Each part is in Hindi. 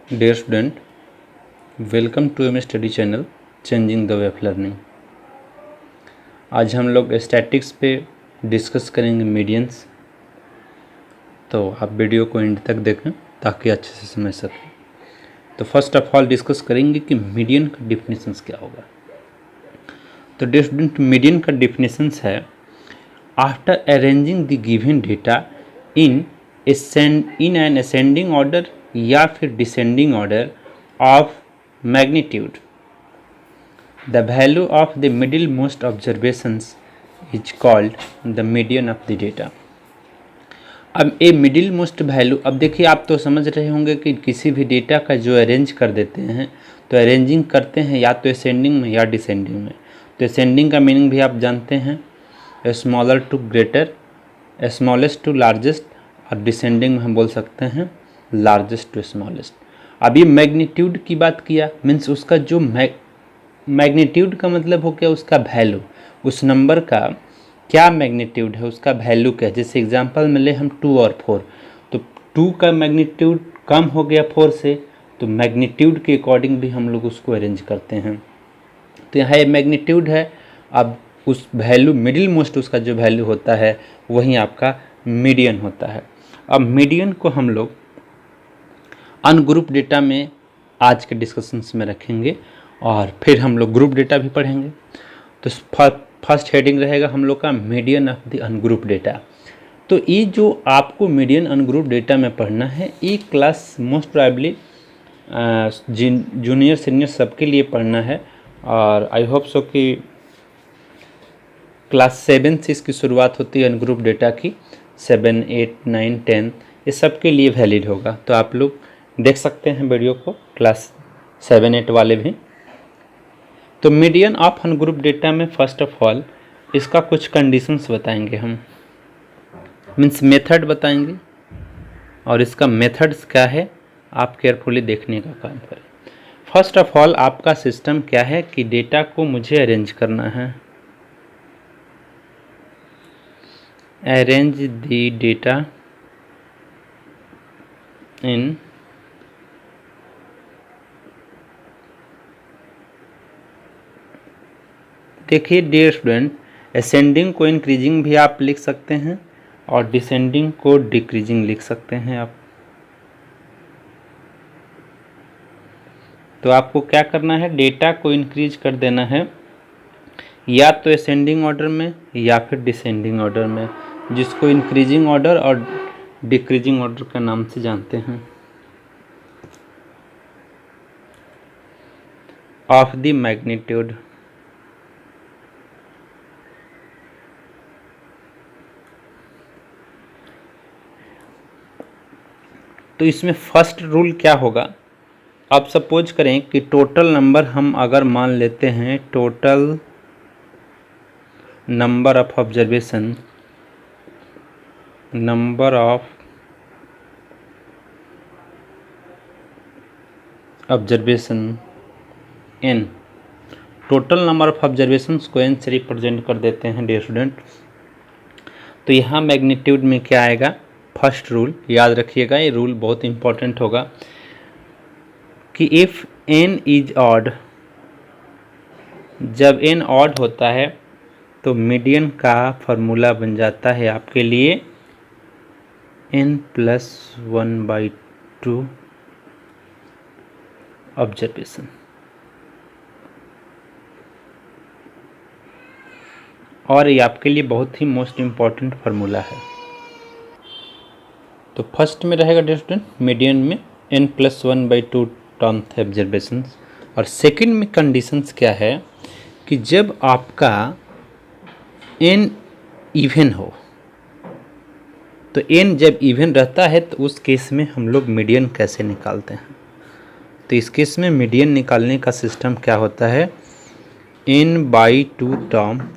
Dear student, welcome to M study channel changing the way of learning. आज हम लोग स्टैटिक्स पे डिस्कस करेंगे मीडियंस। तो आप वीडियो को एंड तक देखें ताकि अच्छे से समझ सकें। तो फर्स्ट ऑफ ऑल डिस्कस करेंगे कि मीडियन का डिफिनेशंस क्या होगा। तो डियर स्टूडेंट, मीडियन का डिफिनेशंस है after arranging the given data in an ascending order या फिर descending order of magnitude, the value of the middlemost observations is called the median of the data। अब ए मिडिल मोस्ट वैल्यू, अब देखिए आप तो समझ रहे होंगे कि किसी भी डेटा का जो अरेंज कर देते हैं तो अरेंजिंग करते हैं या तो असेंडिंग में या डिसेंडिंग में। तो असेंडिंग का मीनिंग भी आप जानते हैं, smaller to greater, smallest to largest, और डिसेंडिंग में हम बोल सकते हैं लार्जेस्ट टू स्मॉलेस्ट। अब ये मैग्नीट्यूड की बात किया, मीन्स उसका जो मैग्नीट्यूड का मतलब हो गया उसका वैल्यू, उस नंबर का क्या मैग्नीट्यूड है, उसका वैल्यू क्या है। जैसे एग्जांपल में ले हम 2 और 4, तो 2 का मैग्नीट्यूड कम हो गया 4 से, तो मैग्नीट्यूड के अकॉर्डिंग भी हम लोग उसको अरेंज करते हैं। तो यहाँ ये मैग्नीट्यूड है। अब उस वैल्यू मिडिल मोस्ट उसका जो वैल्यू होता है वही आपका मीडियन होता है। अब मीडियन को हम लोग अनग्रुप डेटा में आज के डिस्कशंस में रखेंगे और फिर हम लोग ग्रुप डेटा भी पढ़ेंगे। तो फर्स्ट हेडिंग रहेगा हम लोग का median of the ungroup data. तो ये जो आपको मीडियन अनग्रुप डेटा में पढ़ना है, ये class most probably junior senior सबके लिए पढ़ना है। और आई होप सो कि क्लास 7 से इसकी शुरुआत होती है अनग्रुप डेटा की। 7, 8, 9, 10 ये सब के लिए वैलिड होगा। तो आप लोग देख सकते हैं वीडियो को, क्लास 7, 8 वाले भी। तो मीडियन ऑफ अनग्रुप डेटा में फर्स्ट ऑफ ऑल इसका कुछ कंडीशंस बताएंगे हम, मीन्स मेथड बताएंगे, और इसका मेथड्स क्या है आप केयरफुली देखने का काम करें। फर्स्ट ऑफ ऑल आपका सिस्टम क्या है कि डेटा को मुझे अरेंज करना है। अरेंज द डेटा इन देखिए डियर स्टूडेंट, असेंडिंग को इंक्रीजिंग भी आप लिख सकते हैं और डिसेंडिंग को डिक्रीजिंग लिख सकते हैं आप। तो आपको क्या करना है, डेटा को इंक्रीज कर देना है या तो असेंडिंग ऑर्डर में या फिर डिसेंडिंग ऑर्डर में, जिसको इंक्रीजिंग ऑर्डर और डिक्रीजिंग ऑर्डर के नाम से जानते हैं। ऑफ द मैग्नीट्यूड, तो इसमें फर्स्ट रूल क्या होगा, आप सपोज करें कि टोटल नंबर हम अगर मान लेते हैं, total number of observation, number of observation n, total number of observations को n से रिप्रेजेंट कर देते हैं डियर स्टूडेंट। तो यहाँ मैग्नीट्यूड में क्या आएगा, फर्स्ट रूल याद रखिएगा, ये रूल बहुत इंपॉर्टेंट होगा कि इफ़ n इज ऑड, जब n ऑड होता है तो मीडियन का फॉर्मूला बन जाता है आपके लिए n+1/2 ऑब्जर्वेशन। और ये आपके लिए बहुत ही मोस्ट इम्पॉर्टेंट फार्मूला है। तो फर्स्ट में रहेगा डियर स्टूडेंट मीडियन में n+1/2 टर्म्स ऑब्जर्वेशंस। और सेकंड में कंडीशंस क्या है कि जब आपका n इवन हो, तो n जब इवन रहता है तो उस केस में हम लोग मीडियन कैसे निकालते हैं। तो इस केस में मीडियन निकालने का सिस्टम क्या होता है, n/2 टर्म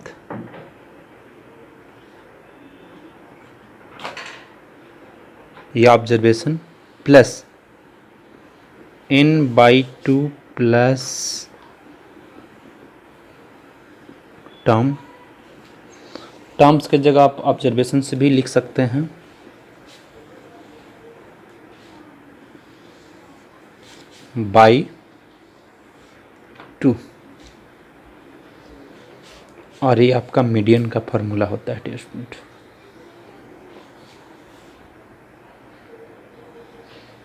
या observation plus n/2 plus terms के जगह आप ऑब्जर्वेशन से भी लिख सकते हैं। बाई 2, और ये आपका मीडियन का फॉर्मूला होता है डियर स्टूडेंट।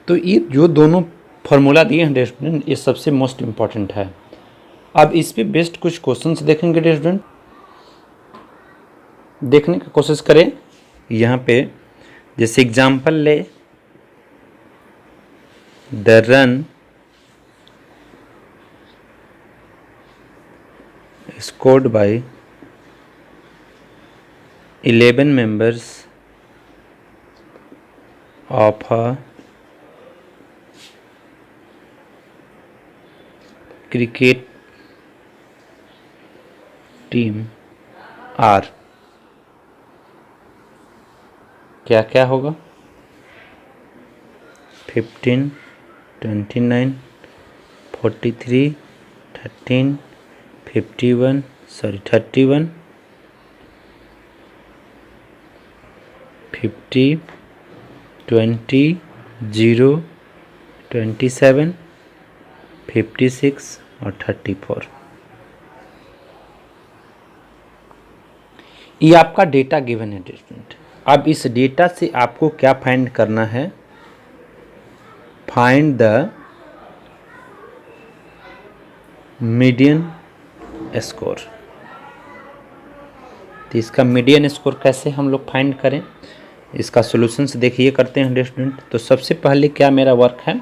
तो ये जो दोनों फॉर्मूला दिए हैं डियर स्टूडेंट, ये सबसे मोस्ट इम्पॉर्टेंट है। अब इस पे बेस्ड कुछ क्वेश्चंस देखेंगे डियर स्टूडेंट, देखने की कोशिश करें। यहाँ पे जैसे एग्जांपल ले, the run scored by 11 members of a cricket team are, क्या क्या होगा? 15, 29, 43, 13, 31, 50, 20, 0, 27, 56 और 34। ये आपका डेटा गिवन है स्टूडेंट। अब इस डेटा से आपको क्या फाइंड करना है? Find the median score. तो इसका मीडियन स्कोर कैसे हम लोग फाइंड करें, इसका सॉल्यूशंस देखिए करते हैं स्टूडेंट। तो सबसे पहले क्या मेरा वर्क है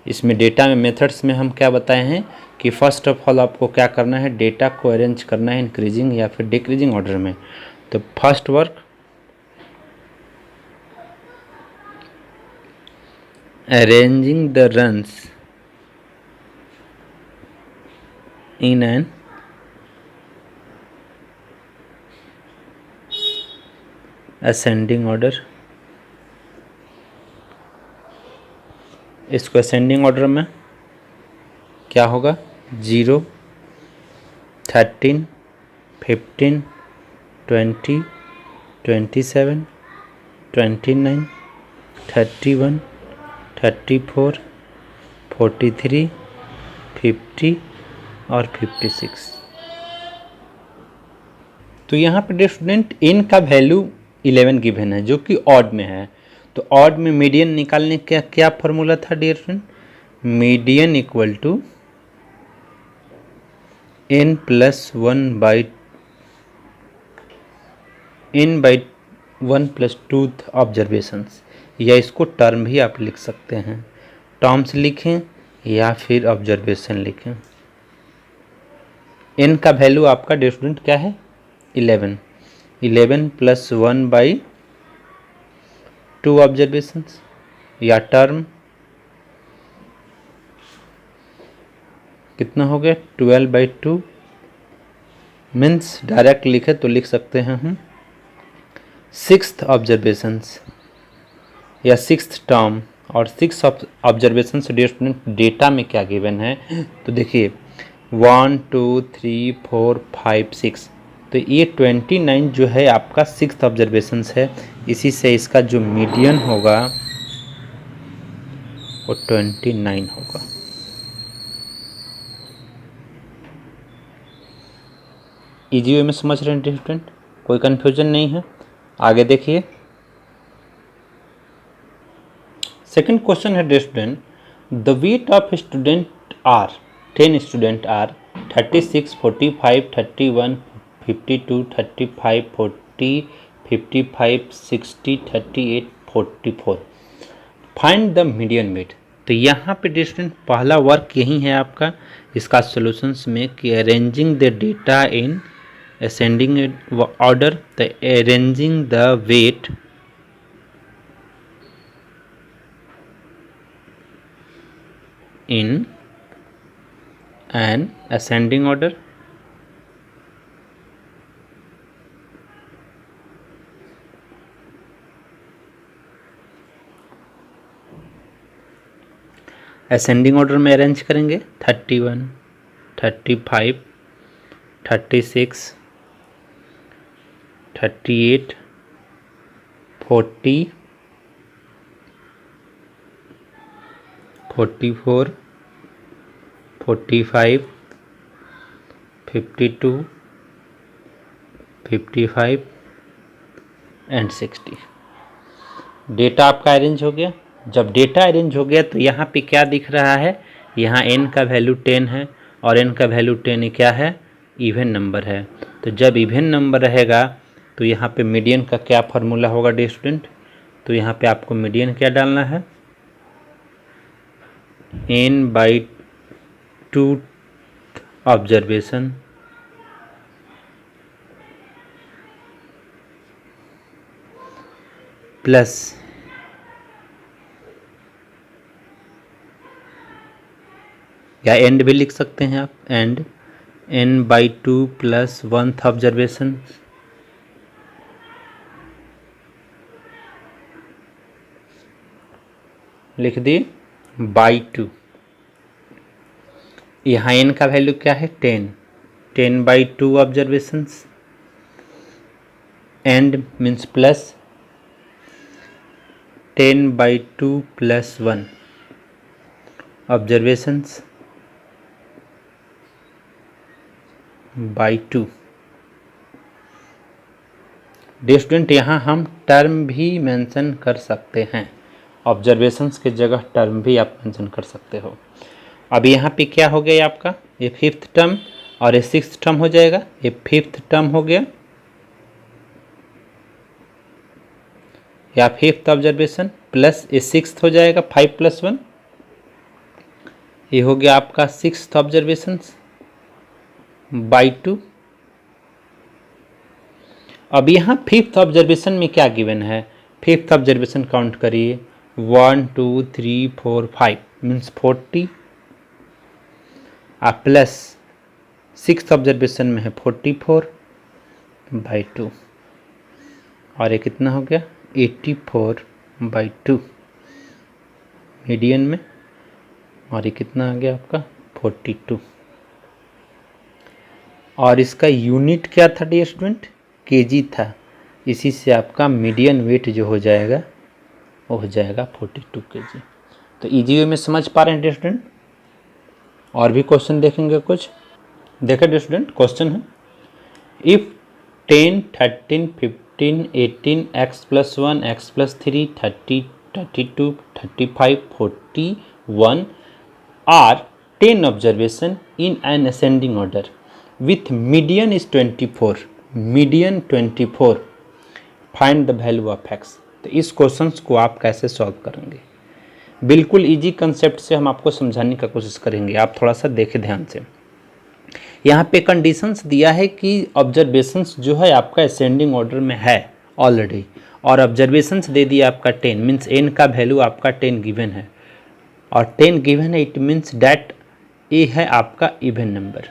इसमें, डेटा में मेथड्स में हम क्या बताए हैं कि फर्स्ट ऑफ ऑल आपको क्या करना है, डेटा को अरेंज करना है इंक्रीजिंग या फिर डिक्रीजिंग ऑर्डर में। तो first work, arranging the runs in an ascending order। इसको असेंडिंग ऑर्डर में क्या होगा? 0, 13, 15, 20, 27, 29, 31, 34, 43, 50 और 56। तो यहाँ पे स्टूडेंट n का वैल्यू 11 गिवन है जो कि ऑड में है। तो ऑड में मीडियन निकालने का क्या फॉर्मूला था dear student? Median equal to n plus 1 plus 2 observations, या इसको टर्म भी आप लिख सकते हैं, टर्म्स लिखें या फिर ऑब्जर्वेशन लिखें। n का वैल्यू आपका डियर स्टूडेंट क्या है? 11 प्लस 1/2 ऑब्जर्वेशंस या टर्म कितना हो गया? 12/2। मीन्स डायरेक्ट लिखे तो लिख सकते हैं हम 6th ऑब्जर्वेशंस या 6th टर्म। और 6 ऑब्जर्वेशंस डियर स्टूडेंट डेटा में क्या गिवन है? तो देखिए 1, 2, 3, 4, 5, 6, तो ये 29 जो है आपका 6th ऑब्जर्वेशंस है। इसी से इसका जो मीडियन होगा वो 29 होगा। इजी वे में समझ रहे हैं स्टूडेंट, कोई कंफ्यूजन नहीं है। आगे देखिए सेकंड क्वेश्चन है student, the weight of student are 10 student are 36, 45, 31, 52, 35, 40, 55, 60, 38, 44। Find the median weight. तो यहाँ पे स्टूडेंट पहला वर्क यही है आपका इसका सॉल्यूशंस में कि arranging the data in ascending order, the arranging the weight in an ascending order, ascending order में अरेंज करेंगे 31, 35, 36, 38, 40, 44, 45, 52, 55 एंड 60। डेटा आपका अरेंज हो गया। जब डेटा अरेंज हो गया तो यहाँ पे क्या दिख रहा है, यहाँ n का वैल्यू 10 है और n का वैल्यू 10 क्या है, इवन नंबर है। तो जब इवन नंबर रहेगा तो यहाँ पे मीडियन का क्या फार्मूला होगा डियर स्टूडेंट, तो यहाँ पे आपको मीडियन क्या डालना है, n/2 ऑब्जर्वेशन प्लस या एंड भी लिख सकते हैं आप, and n/2 plus 1th observation लिख दिए बाई 2। यहाँ n का वैल्यू क्या है 10/2 observations, and means plus 10/2 plus 1 observations by 2। Dear student यहाँ हम टर्म भी मेंशन कर सकते हैं, ऑब्जर्वेशंस के जगह टर्म भी आप मेंशन कर सकते हो। अब यहाँ पे क्या हो गया आपका, ये 5th टर्म और ये 6th टर्म हो जाएगा, ये 5th टर्म हो गया या 5th ऑब्जर्वेशन प्लस ये 6th हो जाएगा 5 + 1, ये हो गया आपका 6th ऑब्जर्वेशन बाई 2। अब यहाँ 5th ऑब्जर्वेशन में क्या गिवन है, 5th ऑब्जर्वेशन काउंट करिए 1 2 3 4 5 मीन्स 40 प्लस 6th ऑब्जर्वेशन में है 44/2 और ये कितना हो गया 84/2 मीडियन में, और ये कितना आ गया आपका 42। और इसका यूनिट क्या था डियर स्टूडेंट, केजी था, इसी से आपका मीडियन वेट जो हो जाएगा वो हो जाएगा 42 kg। तो इजी वे में समझ पा रहे हैं डियर स्टूडेंट। और भी क्वेश्चन देखेंगे कुछ, देखो डियर स्टूडेंट क्वेश्चन है, if 10 13 15 18 x + 1 x + 3 30 32 35 41 are 10 observation in an ascending order with median is 24, median 24, find the value of x। तो इस क्वेश्चंस को आप कैसे सॉल्व करेंगे, बिल्कुल इजी कंसेप्ट से हम आपको समझाने का कोशिश करेंगे। आप थोड़ा सा देखें ध्यान से, यहाँ पे कंडीशंस दिया है कि ऑब्जर्वेशंस जो है आपका असेंडिंग ऑर्डर में है ऑलरेडी, और ऑब्जर्वेशंस दे दिया आपका 10 मीन्स n का वैल्यू आपका 10 गिवन है, और 10 गिवन है, इट मीन्स डैट ए है आपका इवन नंबर।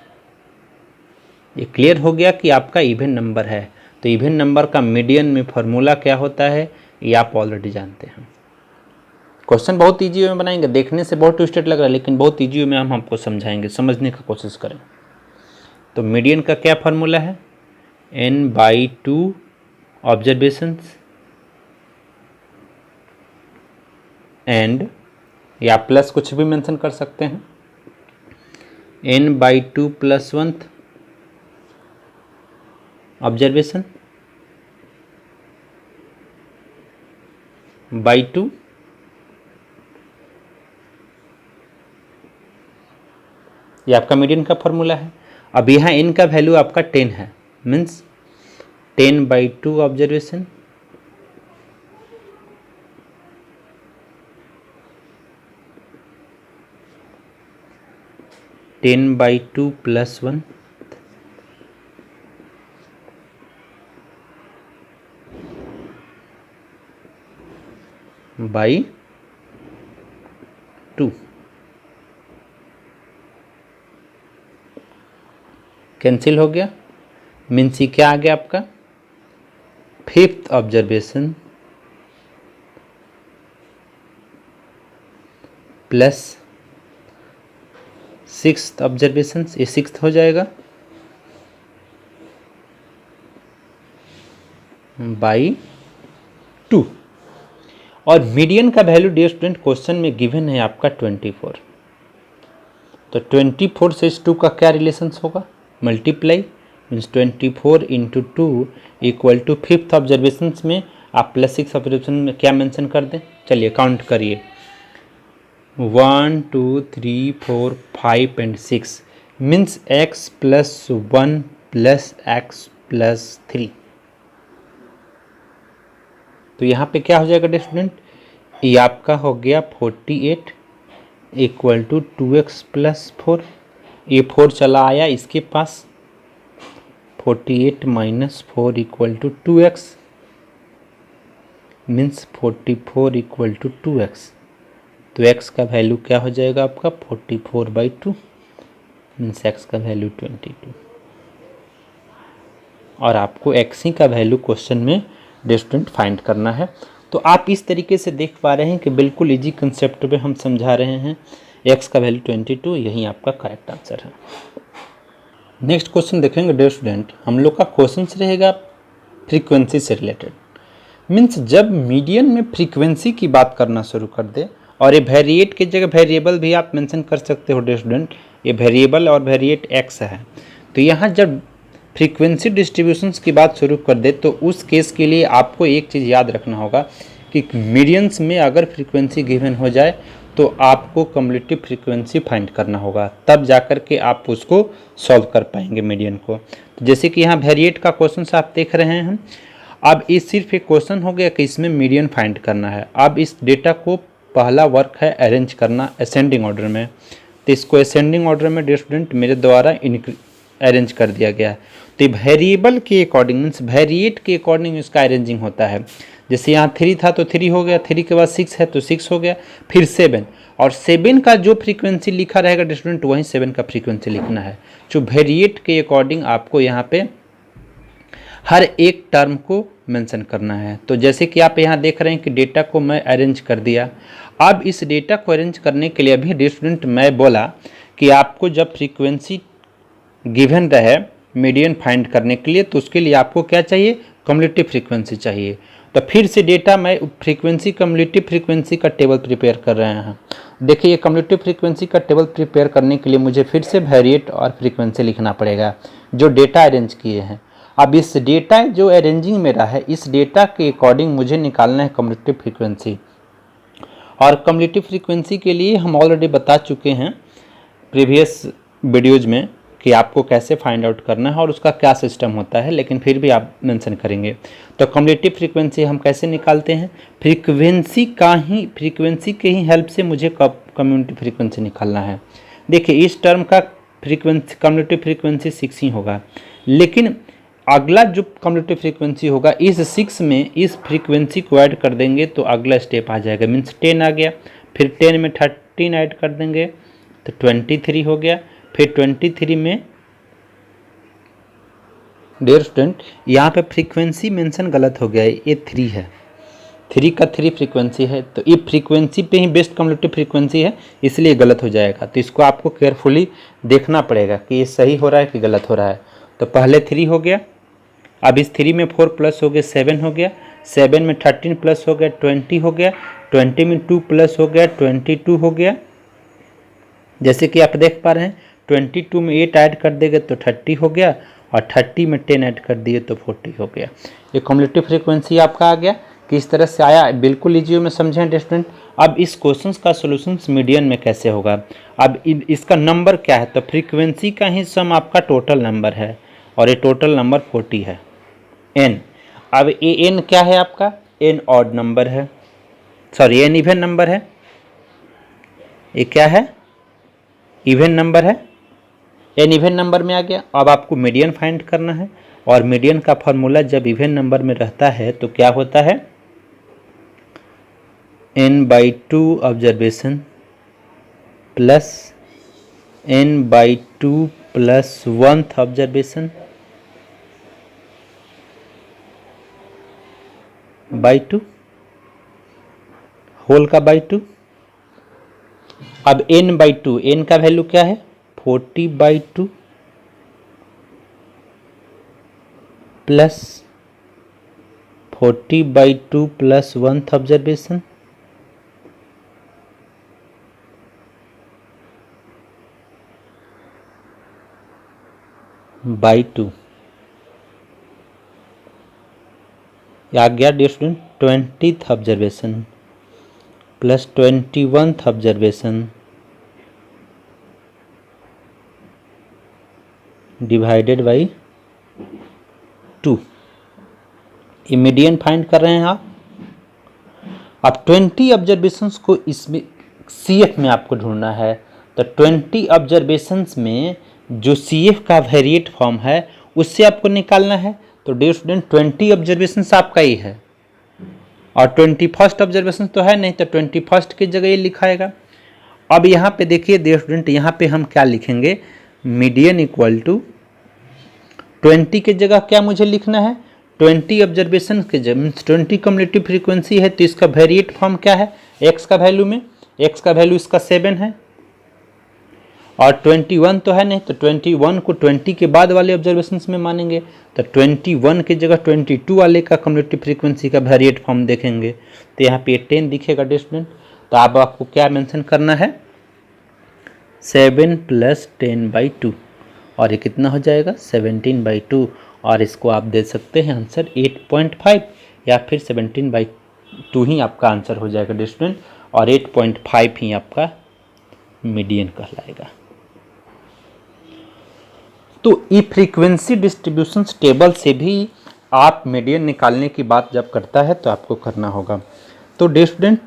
ये क्लियर हो गया कि आपका इवन नंबर है। तो इवन नंबर का मीडियन में फॉर्मूला क्या होता है ये आप ऑलरेडी जानते हैं। क्वेश्चन बहुत ईजी वे में बनाएंगे, देखने से बहुत ट्विस्टेड लग रहा है लेकिन बहुत ईजी वे में हम आपको समझाएंगे, समझने का कोशिश करें। तो मीडियन का क्या फार्मूला है, n/2 ऑब्जर्वेशंस एंड, या प्लस कुछ भी मेंशन कर सकते हैं, n/2 plus 1th observation by 2, ये आपका मीडियन का फॉर्मूला है। अब यहाँ n का वैल्यू आपका 10 है, means 10/2 observation plus 1 by 2। Cancel हो गया, मीन्स ये क्या आ गया आपका 5th observation plus 6th observation, ये 6th हो जाएगा बाई 2। और मीडियन का वैल्यू डियर स्टूडेंट क्वेश्चन में गिवन है आपका 24। तो 24 से इस 2 का क्या रिलेशंस होगा, multiply, means 24 into 2 equal to 5th observation में आप +6 ऑब्जर्वेशन में क्या मेंशन कर दें, चलिए काउंट करिए 1 2 3 4 5 एंड 6 मीन्स x + 1 + x + 3। तो यहाँ पे क्या हो जाएगा स्टूडेंट, ये आपका हो गया 48 इक्वल टू 2x + 4, ये 4 चला आया इसके पास, 48 - 4 equal to 2x means 44 equal to 2x। तो x का वैल्यू क्या हो जाएगा आपका 44/2 मीन्स x का वैल्यू 22। और आपको x ही का वैल्यू क्वेश्चन में स्टूडेंट फाइंड करना है। तो आप इस तरीके से देख पा रहे हैं कि बिल्कुल इजी कंसेप्ट पे हम समझा रहे हैं। x का वैल्यू 22, यही आपका करेक्ट आंसर है। नेक्स्ट क्वेश्चन देखेंगे डियर स्टूडेंट, हम लोग का क्वेश्चन रहेगा फ्रीक्वेंसी से रिलेटेड। मीन्स जब मीडियन में फ्रीक्वेंसी की बात करना शुरू कर दे, और ये वेरिएट की जगह वेरिएबल भी आप मेंशन कर सकते हो डियर स्टूडेंट, ये वेरिएबल और वेरिएट x है। तो यहाँ जब फ्रीक्वेंसी डिस्ट्रीब्यूशंस की बात शुरू कर दे तो उस केस के लिए आपको एक चीज़ याद रखना होगा कि मीडियंस में अगर फ्रीक्वेंसी गिवन हो जाए तो आपको कम्युलेटिव फ्रीक्वेंसी फाइंड करना होगा, तब जाकर के आप उसको सॉल्व कर पाएंगे मीडियन को। तो जैसे कि यहाँ वेरिएट का क्वेश्चन आप देख रहे हैं, अब इस सिर्फ एक क्वेश्चन हो गया कि इसमें मीडियन फाइंड करना है। अब इस डेटा को पहला वर्क है अरेंज करना असेंडिंग ऑर्डर में, तो इसको असेंडिंग ऑर्डर में डियर स्टूडेंट मेरे द्वारा अरेंज कर दिया गया है। तो वेरिएबल के अकॉर्डिंग मीन्स वेरिएट के अकॉर्डिंग इसका अरेंजिंग होता है। जैसे यहाँ 3 था तो 3 हो गया, 3 के बाद 6 है तो 6 हो गया, फिर 7, और 7 का जो फ्रीक्वेंसी लिखा रहेगा स्टूडेंट वहीं 7 का फ्रीक्वेंसी लिखना है। जो वेरिएट के अकॉर्डिंग आपको यहाँ पे हर एक टर्म को मेंशन करना है। तो जैसे कि आप यहाँ देख रहे हैं कि डेटा को मैं अरेंज कर दिया। अब इस डेटा को अरेंज करने के लिए अभी स्टूडेंट मैं बोला कि आपको जब फ्रीक्वेंसी गिवन रहे मीडियन फाइंड करने के लिए तो उसके लिए आपको क्या चाहिए, कम्युलेटिव फ्रीक्वेंसी चाहिए। तो फिर से डेटा मैं फ्रीक्वेंसी कम्युलेटिव फ्रीक्वेंसी का टेबल प्रिपेयर कर रहे हैं। देखिए ये कम्युलेटिव फ्रीक्वेंसी का टेबल प्रिपेयर करने के लिए मुझे फिर से वेरिएट और फ्रीक्वेंसी लिखना पड़ेगा जो डेटा अरेंज किए हैं। अब इस डेटा जो अरेंजिंग मेरा है, इस डेटा के अकॉर्डिंग मुझे निकालना है कम्युलेटिव फ्रीक्वेंसी। और कम्युलेटिव फ्रीक्वेंसी के लिए हम ऑलरेडी बता चुके हैं प्रीवियस वीडियोज में कि आपको कैसे फाइंड आउट करना है और उसका क्या सिस्टम होता है, लेकिन फिर भी आप मेंशन करेंगे। तो कम्युलेटिव फ्रीक्वेंसी हम कैसे निकालते हैं, फ्रीक्वेंसी के ही हेल्प से मुझे कम्युलेटिव फ्रीक्वेंसी निकालना है। देखिए इस टर्म का फ्रीक्वेंसी कम्युलेटिव फ्रीक्वेंसी 6 ही होगा, लेकिन अगला जो कम्युलेटिव फ्रीक्वेंसी होगा इस 6 में इस फ्रीक्वेंसी को ऐड कर देंगे तो अगला स्टेप आ जाएगा, मीन्स 10 आ गया, फिर 10 में 13 ऐड कर देंगे तो 23 हो गया, फिर 23 में डियर स्टूडेंट यहाँ पे फ्रीक्वेंसी मेंशन गलत हो गया है, ये 3 है, 3 का 3 फ्रीक्वेंसी है, तो ये फ्रीक्वेंसी पे ही बेस्ट कम्युलेटिव फ्रीक्वेंसी है, इसलिए गलत हो जाएगा। तो इसको आपको केयरफुली देखना पड़ेगा कि ये सही हो रहा है कि गलत हो रहा है। तो पहले 3 हो गया, अब इस 3 में 4 प्लस हो गया 7 हो गया, 7 में 13 प्लस हो गया 20 हो गया, 20 में 2 प्लस हो गया 22 हो गया। जैसे कि आप देख पा रहे हैं 22 में 8 ऐड कर देंगे तो 30 हो गया, और 30 में 10 ऐड कर दिए तो 40 हो गया। ये कम्युलेटिव फ्रीक्वेंसी आपका आ गया। किस तरह से आया बिल्कुल इजी में समझें स्टूडेंट। अब इस क्वेश्चन का सोल्यूशन मीडियन में कैसे होगा, अब इसका नंबर क्या है, तो फ्रीक्वेंसी का ही सम आपका टोटल नंबर है, और ये टोटल नंबर 40 है n। अब ये n क्या है आपका, n ऑड नंबर है, सॉरी n इवन नंबर है, ये क्या है इवन नंबर है, n इवन नंबर में आ गया। अब आपको मीडियन फाइंड करना है, और मीडियन का फॉर्मूला जब इवन नंबर में रहता है तो क्या होता है, n/2 observation plus n/2 plus 1th observation by 2 whole का बाई 2। अब n/2, n का वैल्यू क्या है 40/2 plus 40/2 plus 1th observation, by 2 आ गया dear student 20th observation plus 21th observation divided by 2। ये मीडियन फाइंड कर रहे हैं आप। अब 20 ऑब्जर्वेशंस को इसमें CF में आपको ढूंढना है। तो 20 ऑब्जर्वेशंस में जो CF का वेरिएट फॉर्म है उससे आपको निकालना है। तो डियर स्टूडेंट 20 ऑब्जर्वेशंस आपका ही है और 21st ऑब्जर्वेशन तो है नहीं, तो 21st की जगह ये लिखाएगा। अब यहाँ पे देखिए डियर स्टूडेंट, यहाँ पे हम क्या लिखेंगे, मीडियन इक्वल टू 20 की जगह क्या मुझे लिखना है, 20 ऑब्जर्वेशन के जब 20 कम्युलेटिव फ्रीक्वेंसी है तो इसका वेरिएट फॉर्म क्या है, x का वैल्यू में, x का वैल्यू इसका 7 है और 21 तो है नहीं, तो 21 को 20 के बाद वाले ऑब्जर्वेशंस में मानेंगे। तो 21 की जगह 22 वाले का कम्युलेटिव फ्रीक्वेंसी का वेरिएट फॉर्म देखेंगे तो यहाँ पे 10 दिखेगा डियर स्टूडेंट। तो अब आपको क्या मेंशन करना है, 7 + 10/2 और ये कितना हो जाएगा 17/2 और इसको आप दे सकते हैं आंसर 8.5 या फिर 17/2 ही आपका आंसर हो जाएगा डियर स्टूडेंट और 8.5 ही आपका मीडियन कहलाएगा। तो ई फ्रीक्वेंसी डिस्ट्रीब्यूशन टेबल से भी आप मीडियन निकालने की बात जब करता है तो आपको करना होगा। तो डियर स्टूडेंट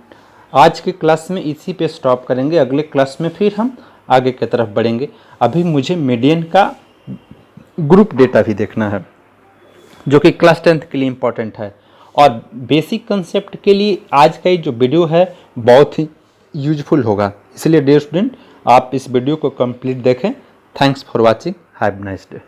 आज के क्लास में इसी पे स्टॉप करेंगे, अगले क्लास में फिर हम आगे की तरफ बढ़ेंगे। अभी मुझे मीडियन का ग्रुप डेटा भी देखना है जो कि क्लास 10th के लिए इम्पोर्टेंट है और बेसिक कंसेप्ट के लिए आज का ये जो वीडियो है बहुत ही यूजफुल होगा। इसलिए डियर स्टूडेंट आप इस वीडियो को कंप्लीट देखें। Thanks for watching, have nice day.